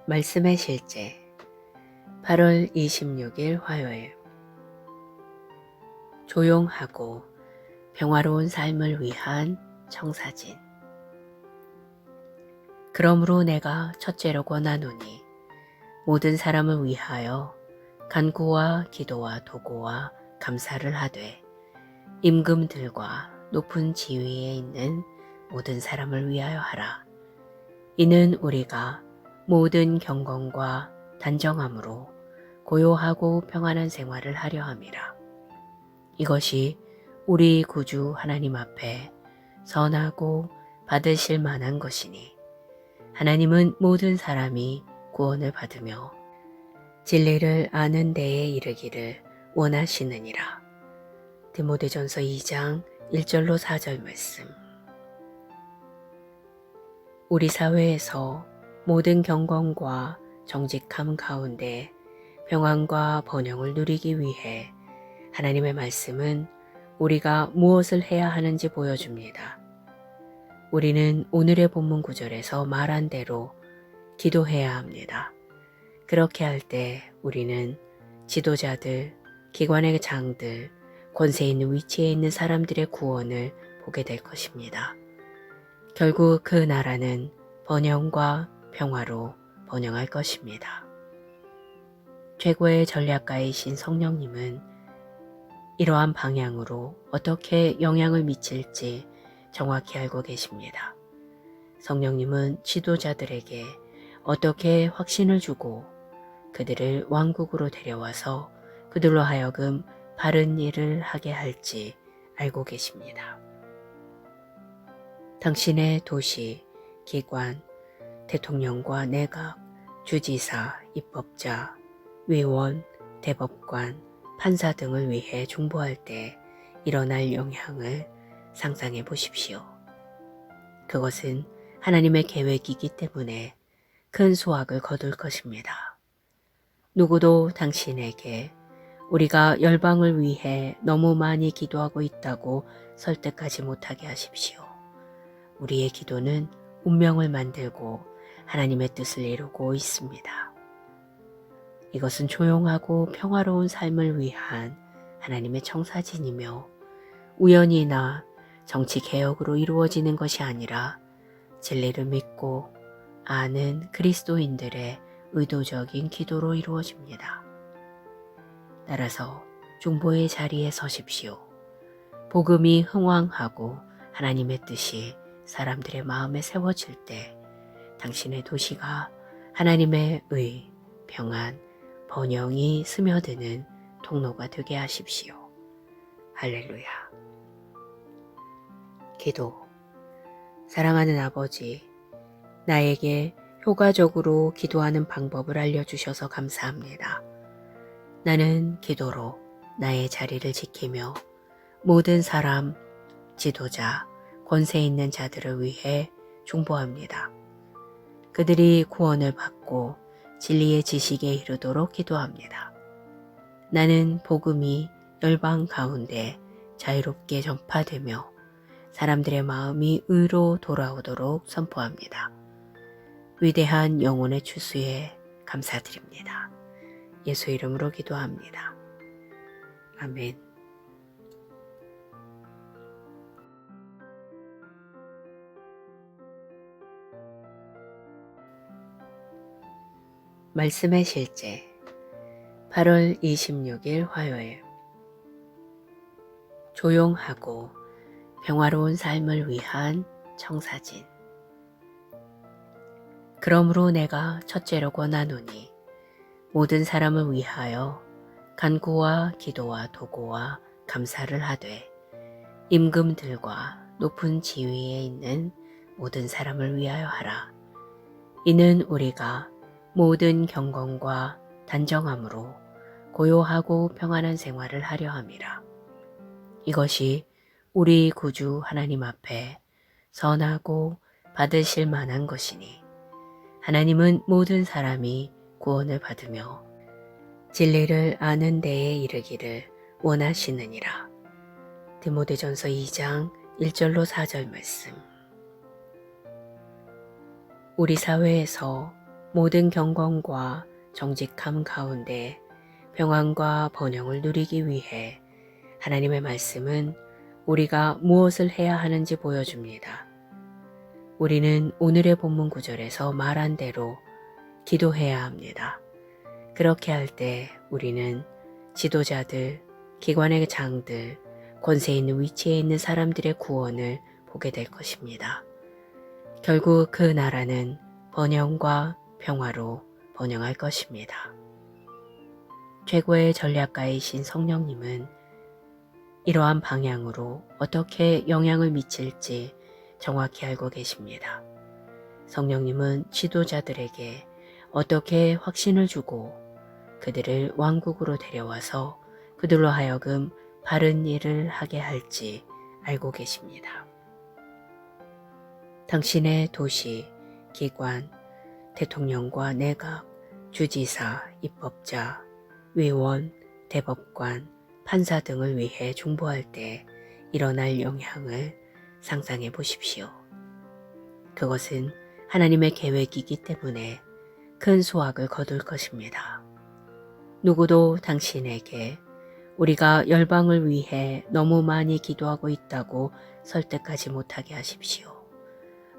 말씀의 실제 8월 26일 화요일 조용하고 평화로운 삶을 위한 청사진. 그러므로 내가 첫째로 권하노니 모든 사람을 위하여 간구와 기도와 도구와 감사를 하되 임금들과 높은 지위에 있는 모든 사람을 위하여 하라. 이는 우리가 모든 경건과 단정함으로 고요하고 평안한 생활을 하려 함이라. 이것이 우리 구주 하나님 앞에 선하고 받으실 만한 것이니 하나님은 모든 사람이 구원을 받으며 진리를 아는 데에 이르기를 원하시느니라. 디모데전서 2장 1절로 4절 말씀. 우리 사회에서 모든 경건과 정직함 가운데 평안과 번영을 누리기 위해 하나님의 말씀은 우리가 무엇을 해야 하는지 보여줍니다. 우리는 오늘의 본문 구절에서 말한 대로 기도해야 합니다. 그렇게 할 때 우리는 지도자들, 기관의 장들, 권세 있는 위치에 있는 사람들의 구원을 보게 될 것입니다. 결국 그 나라는 번영과 평화로 번영할 것입니다. 최고의 전략가이신 성령님은 이러한 방향으로 어떻게 영향을 미칠지 정확히 알고 계십니다. 성령님은 지도자들에게 어떻게 확신을 주고 그들을 왕국으로 데려와서 그들로 하여금 바른 일을 하게 할지 알고 계십니다. 당신의 도시, 기관, 대통령과 내각, 주지사, 입법자, 위원, 대법관, 판사 등을 위해 중보할 때 일어날 영향을 상상해 보십시오. 그것은 하나님의 계획이기 때문에 큰 수확을 거둘 것입니다. 누구도 당신에게 우리가 열방을 위해 너무 많이 기도하고 있다고 설득하지 못하게 하십시오. 우리의 기도는 운명을 만들고 하나님의 뜻을 이루고 있습니다. 이것은 조용하고 평화로운 삶을 위한 하나님의 청사진이며 우연이나 정치 개혁으로 이루어지는 것이 아니라 진리를 믿고 아는 그리스도인들의 의도적인 기도로 이루어집니다. 따라서 중보의 자리에 서십시오. 복음이 흥왕하고 하나님의 뜻이 사람들의 마음에 세워질 때 당신의 도시가 하나님의 의, 평안, 번영이 스며드는 통로가 되게 하십시오. 할렐루야. 기도. 사랑하는 아버지, 나에게 효과적으로 기도하는 방법을 알려주셔서 감사합니다. 나는 기도로 나의 자리를 지키며 모든 사람, 지도자, 권세 있는 자들을 위해 중보합니다. 그들이 구원을 받고 진리의 지식에 이르도록 기도합니다. 나는 복음이 열방 가운데 자유롭게 전파되며 사람들의 마음이 의로 돌아오도록 선포합니다. 위대한 영혼의 추수에 감사드립니다. 예수 이름으로 기도합니다. 아멘. 말씀의 실제 8월 26일 화요일 조용하고 평화로운 삶을 위한 청사진. 그러므로 내가 첫째로 권하노니 모든 사람을 위하여 간구와 기도와 도구와 감사를 하되 임금들과 높은 지위에 있는 모든 사람을 위하여 하라. 이는 우리가 모든 경건과 단정함으로 고요하고 평안한 생활을 하려 함이라. 이것이 우리 구주 하나님 앞에 선하고 받으실 만한 것이니 하나님은 모든 사람이 구원을 받으며 진리를 아는 데에 이르기를 원하시느니라. 디모데전서 2장 1절로 4절 말씀. 우리 사회에서 모든 경건과 정직함 가운데 평안과 번영을 누리기 위해 하나님의 말씀은 우리가 무엇을 해야 하는지 보여줍니다. 우리는 오늘의 본문 구절에서 말한 대로 기도해야 합니다. 그렇게 할 때 우리는 지도자들, 기관의 장들, 권세 있는 위치에 있는 사람들의 구원을 보게 될 것입니다. 결국 그 나라는 번영과 평화로 번영할 것입니다. 최고의 전략가이신 성령님은 이러한 방향으로 어떻게 영향을 미칠지 정확히 알고 계십니다. 성령님은 지도자들에게 어떻게 확신을 주고 그들을 왕국으로 데려와서 그들로 하여금 바른 일을 하게 할지 알고 계십니다. 당신의 도시, 기관, 대통령과 내각, 주지사, 입법자, 의원, 대법관, 판사 등을 위해 중보할 때 일어날 영향을 상상해 보십시오. 그것은 하나님의 계획이기 때문에 큰 수확을 거둘 것입니다. 누구도 당신에게 우리가 열방을 위해 너무 많이 기도하고 있다고 설득하지 못하게 하십시오.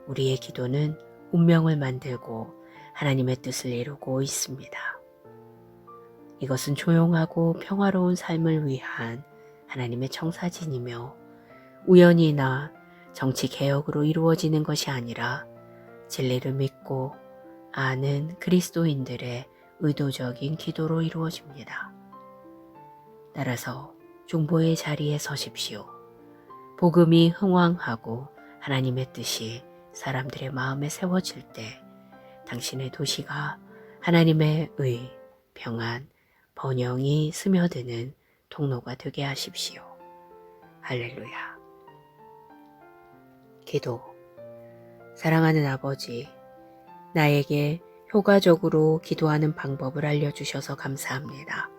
우리의 기도는 운명을 만들고 하나님의 뜻을 이루고 있습니다. 이것은 조용하고 평화로운 삶을 위한 하나님의 청사진이며 우연이나 정치 개혁으로 이루어지는 것이 아니라 진리를 믿고 아는 그리스도인들의 의도적인 기도로 이루어집니다. 따라서 중보의 자리에 서십시오. 복음이 흥왕하고 하나님의 뜻이 사람들의 마음에 세워질 때 당신의 도시가 하나님의 의, 평안, 번영이 스며드는 통로가 되게 하십시오. 할렐루야. 기도. 사랑하는 아버지, 나에게 효과적으로 기도하는 방법을 알려주셔서 감사합니다.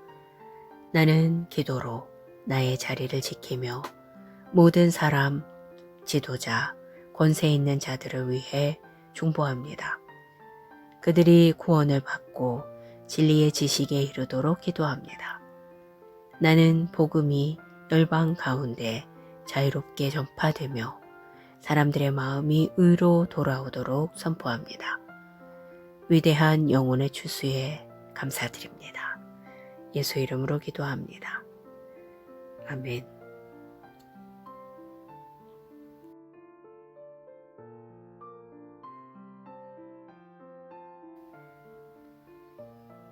나는 기도로 나의 자리를 지키며 모든 사람, 지도자, 권세 있는 자들을 위해 중보합니다. 그들이 구원을 받고 진리의 지식에 이르도록 기도합니다. 나는 복음이 열방 가운데 자유롭게 전파되며 사람들의 마음이 의로 돌아오도록 선포합니다. 위대한 영혼의 추수에 감사드립니다. 예수 이름으로 기도합니다. 아멘.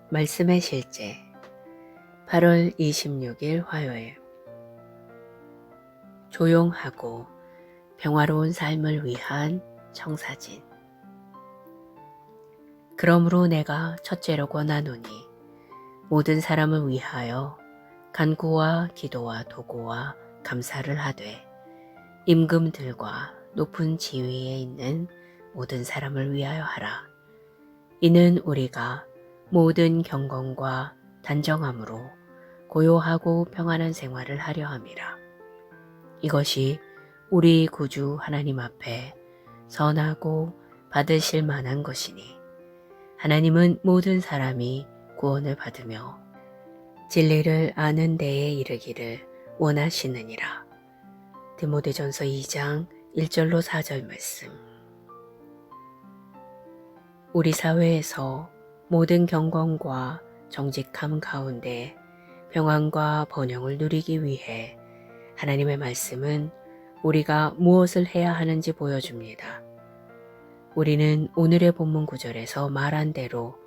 말씀의 실제 8월 26일 화요일. 조용하고 평화로운 삶을 위한 청사진. 그러므로 내가 첫째로 권하노니 모든 사람을 위하여 간구와 기도와 도구와 감사를 하되 임금들과 높은 지위에 있는 모든 사람을 위하여 하라. 이는 우리가 모든 경건과 단정함으로 고요하고 평안한 생활을 하려 함이라. 이것이 우리 구주 하나님 앞에 선하고 받으실 만한 것이니 하나님은 모든 사람이 구원을 받으며 진리를 아는 데에 이르기를 원하시느니라. 디모데전서 2장 1절로 4절 말씀. 우리 사회에서 모든 경건과 정직함 가운데 평안과 번영을 누리기 위해 하나님의 말씀은 우리가 무엇을 해야 하는지 보여줍니다. 우리는 오늘의 본문 구절에서 말한 대로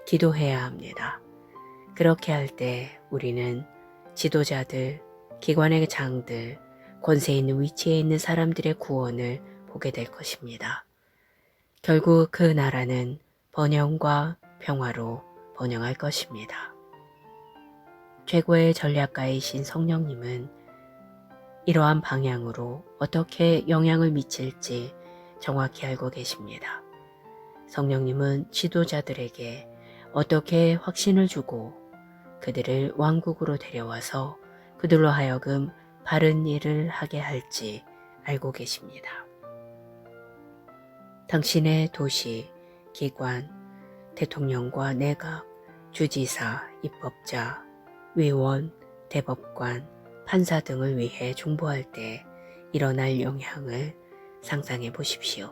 기도해야 합니다. 그렇게 할 때 우리는 지도자들, 기관의 장들, 권세 있는 위치에 있는 사람들의 구원을 보게 될 것입니다. 결국 그 나라는 번영과 평화로 번영할 것입니다. 최고의 전략가이신 성령님은 이러한 방향으로 어떻게 영향을 미칠지 정확히 알고 계십니다. 성령님은 지도자들에게 어떻게 확신을 주고 그들을 왕국으로 데려와서 그들로 하여금 바른 일을 하게 할지 알고 계십니다. 당신의 도시, 기관, 대통령과 내각, 주지사, 입법자, 의원, 대법관, 판사 등을 위해 중보할 때 일어날 영향을 상상해 보십시오.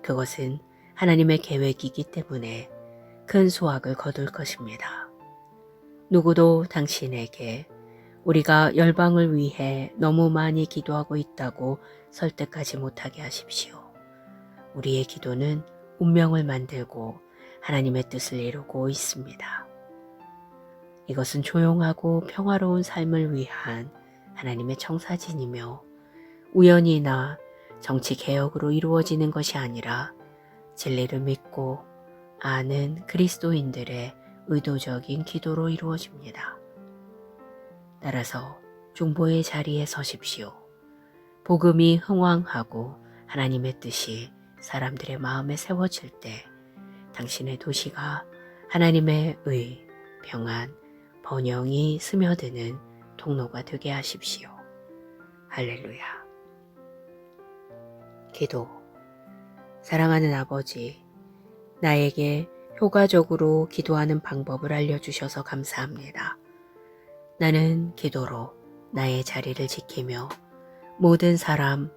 그것은 하나님의 계획이기 때문에 큰 수확을 거둘 것입니다. 누구도 당신에게 우리가 열방을 위해 너무 많이 기도하고 있다고 설득하지 못하게 하십시오. 우리의 기도는 운명을 만들고 하나님의 뜻을 이루고 있습니다. 이것은 조용하고 평화로운 삶을 위한 하나님의 청사진이며 우연이나 정치 개혁으로 이루어지는 것이 아니라 진리를 믿고 아는 그리스도인들의 의도적인 기도로 이루어집니다. 따라서 중보의 자리에 서십시오. 복음이 흥왕하고 하나님의 뜻이 사람들의 마음에 세워질 때 당신의 도시가 하나님의 의, 평안, 번영이 스며드는 통로가 되게 하십시오. 할렐루야. 기도. 사랑하는 아버지, 나에게 효과적으로 기도하는 방법을 알려주셔서 감사합니다. 나는 기도로 나의 자리를 지키며 모든 사람,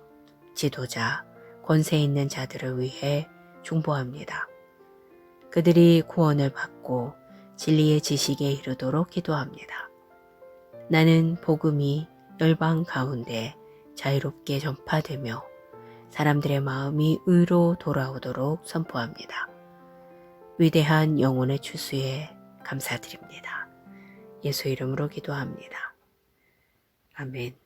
지도자, 권세 있는 자들을 위해 중보합니다. 그들이 구원을 받고 진리의 지식에 이르도록 기도합니다. 나는 복음이 열방 가운데 자유롭게 전파되며 사람들의 마음이 의로 돌아오도록 선포합니다. 위대한 영혼의 추수에 감사드립니다. 예수 이름으로 기도합니다. 아멘.